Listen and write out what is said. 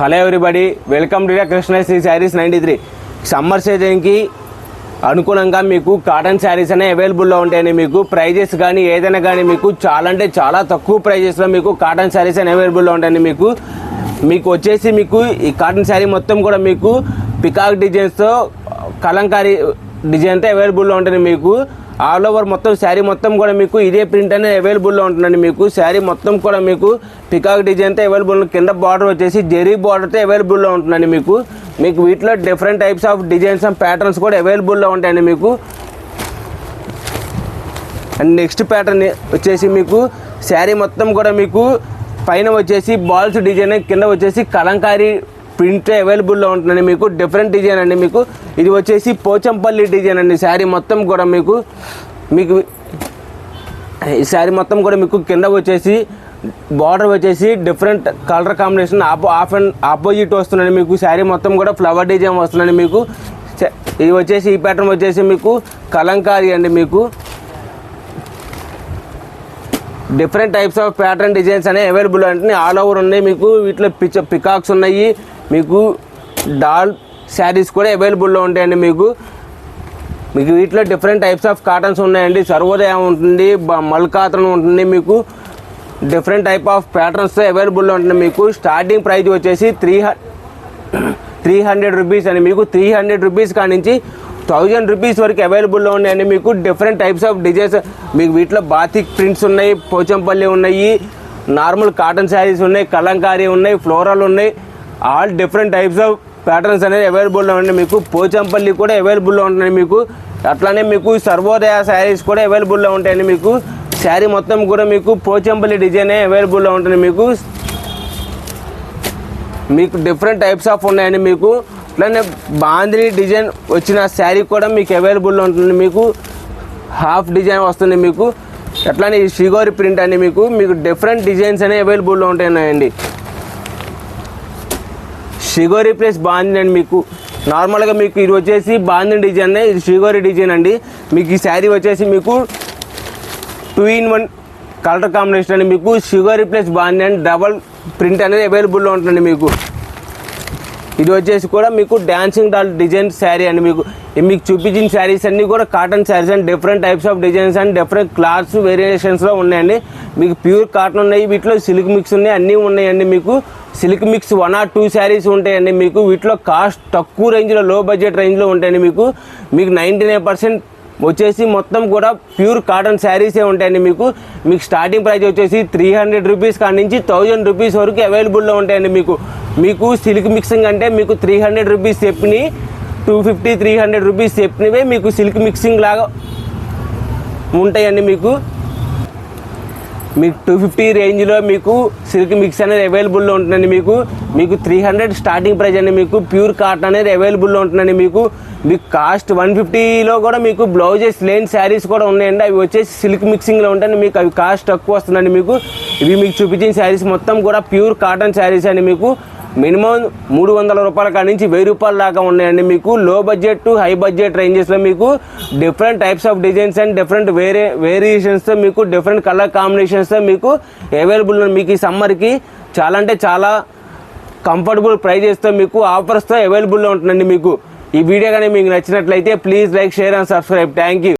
Hello everybody, welcome to Krishna Sri sarees 93. Summer సీజన్కి అనుగుణంగా మీకు కాటన్ శారీస్ అనేవి అవైలబుల్లో ఉంటాయని మీకు ప్రైజెస్ కానీ ఏదైనా కానీ మీకు చాలా అంటే చాలా తక్కువ ప్రైజెస్లో మీకు కాటన్ శారీస్ అనేవి అవైలబుల్లో ఉంటాయని మీకు వచ్చేసి మీకు ఈ కాటన్ శారీ మొత్తం కూడా మీకు పికాక్ డిజైన్స్తో కలంకారీ డిజైన్తో అవైలబుల్లో ఉంటుంది. మీకు ఆల్ ఓవర్ మొత్తం శారీ మొత్తం కూడా మీకు ఇదే ప్రింట్ అనేది అవైలబుల్లో ఉంటుందండి. మీకు శారీ మొత్తం కూడా మీకు పికాక్ డిజైన్తో అవైలబుల్, కింద బార్డర్ వచ్చేసి జెరీ బార్డర్తో అవైలబుల్లో ఉంటుందండి. మీకు వీటిలో different types of designs and patterns కూడా అవైలబుల్లో ఉంటాయండి మీకు. అండ్ నెక్స్ట్ ప్యాటర్న్ వచ్చేసి మీకు శారీ మొత్తం కూడా మీకు పైన వచ్చేసి బాల్స్ డిజైన్, కింద వచ్చేసి కలంకారీ ప్రింట్ అవైలబుల్లో ఉంటుందండి. మీకు డిఫరెంట్ డిజైన్ అండి. మీకు ఇది వచ్చేసి పోచంపల్లి డిజైన్ అండి. శారీ మొత్తం కూడా మీకు ఈ శారీ మొత్తం కూడా మీకు కింద వచ్చేసి బార్డర్ వచ్చేసి different colour combination of and opposite వస్తుందండి. మీకు శారీ మొత్తం కూడా ఫ్లవర్ డిజైన్ వస్తుందండి. మీకు ఇది వచ్చేసి ఈ ప్యాటర్న్ వచ్చేసి మీకు కలంకారీ అండి. మీకు different types of pattern designs అనేవి అవైలబుల్ అంటే ఆల్ ఓవర్ ఉన్నాయి. మీకు వీటిలో పికాక్స్ ఉన్నాయి. మీకు డాల్ శారీస్ కూడా అవైలబుల్లో ఉంటాయండి. మీకు వీటిలో డిఫరెంట్ టైప్స్ ఆఫ్ కాటన్స్ ఉన్నాయండి. సర్వోదయం ఉంటుంది, మల్కాతన్ ఉంటుంది. మీకు డిఫరెంట్ టైప్ ఆఫ్ ప్యాటర్న్స్ అవైలబుల్లో ఉంటుంది. మీకు స్టార్టింగ్ ప్రైస్ వచ్చేసి 300 రూపీస్ అని. మీకు 300 రూపీస్ కానించి 1000 రూపీస్ వరకు అవైలబుల్లో ఉన్నాయండి. మీకు డిఫరెంట్ టైప్స్ ఆఫ్ డిజైన్స్, మీకు వీటిలో బాతిక్ ప్రింట్స్ ఉన్నాయి, పోచంపల్లి ఉన్నాయి, నార్మల్ కాటన్ శారీస్ ఉన్నాయి, కలంకారీ ఉన్నాయి, ఫ్లోరల్ ఉన్నాయి. All different types of patterns అనేది అవైలబుల్లో ఉన్నాయి. మీకు పోచంపల్లి కూడా అవైలబుల్లో ఉంటాయి. మీకు అట్లానే మీకు సర్వోదయ శారీస్ కూడా అవైలబుల్లో ఉంటాయండి. మీకు శారీ మొత్తం కూడా మీకు పోచంపల్లి డిజైన్ అవైలబుల్లో ఉంటుంది. మీకు డిఫరెంట్ టైప్స్ ఆఫ్ ఉన్నాయండి. మీకు అట్లానే బాందిని డిజైన్ వచ్చిన శారీ కూడా మీకు అవైలబుల్లో ఉంటుంది. మీకు హాఫ్ డిజైన్ వస్తుంది. మీకు అట్లానే ఈ షిగోరి ప్రింట్ అని మీకు డిఫరెంట్ డిజైన్స్ అనేవి అవైలబుల్లో ఉంటాయండి. షిగోరి ప్లస్ బాందిని అండి. మీకు నార్మల్గా మీకు ఇది వచ్చేసి బాందిని డిజైన్, ఇది షిగోరి డిజైన్ అండి. మీకు ఈ శారీ వచ్చేసి మీకు 2-in-1 కలర్ కాంబినేషన్ అండి. మీకు shibori plus bandhani and double print అనేది అవైలబుల్లో ఉంటుంది. మీకు ఇది వచ్చేసి కూడా మీకు డాన్సింగ్ డాల్ డిజైన్ శారీ అండి. మీకు చూపించిన శారీస్ అన్నీ కూడా cotton sarees and different types of designs and different cloths వేరియేషన్స్లో ఉన్నాయండి. మీకు ప్యూర్ కాటన్ ఉన్నాయి, వీటిలో సిల్క్ మిక్స్ ఉన్నాయి, అన్నీ ఉన్నాయండి. మీకు సిల్క్ మిక్స్ 1 or 2 శారీస్ ఉంటాయండి. మీకు వీటిలో కాస్ట్ తక్కువ రేంజ్లో, లో బడ్జెట్ రేంజ్లో ఉంటాయండి. మీకు 99% వచ్చేసి మొత్తం కూడా ప్యూర్ కాటన్ శారీసే ఉంటాయండి. మీకు స్టార్టింగ్ ప్రైస్ వచ్చేసి 300 రూపీస్ కాడి నుంచి 1000 రూపీస్ వరకు అవైలబుల్లో ఉంటాయండి. మీకు సిల్క్ మిక్సింగ్ అంటే మీకు 300 రూపీస్ చెప్పినవి 250-300 రూపీస్ చెప్పినవే మీకు సిల్క్ మిక్సింగ్ లాగా ఉంటాయండి. మీకు 250 రేంజ్లో మీకు సిల్క్ మిక్స్ అనేది అవైలబుల్లో ఉంటుందండి. మీకు 300 స్టార్టింగ్ ప్రైస్ అండి. మీకు ప్యూర్ కాటన్ అనేది అవైలబుల్లో ఉంటుందండి. మీకు కాస్ట్ 150లో కూడా మీకు బ్లౌజెస్ లేని శారీస్ కూడా ఉన్నాయండి. అవి వచ్చేసి సిల్క్ మిక్సింగ్లో ఉంటాయండి. మీకు అవి కాస్ట్ తక్కువ వస్తుందండి. ఇవి మీకు చూపించిన శారీస్ మొత్తం కూడా ప్యూర్ కాటన్ శారీస్ అండి. మీకు మినిమం 300 రూపాయల కాడి నుంచి 1000 రూపాయల దాకా ఉన్నాయండి. మీకు low budget to high budget రేంజెస్లో మీకు different types of designs and different వేరియేషన్స్తో మీకు డిఫరెంట్ కలర్ కాంబినేషన్స్తో మీకు అవైలబుల్. మీకు ఈ సమ్మర్కి చాలా అంటే చాలా కంఫర్టబుల్ ప్రైజెస్తో మీకు ఆఫర్స్తో అవైలబుల్లో ఉంటుందండి. మీకు ఈ వీడియో కానీ మీకు నచ్చినట్లయితే please like, share and subscribe. Thank you.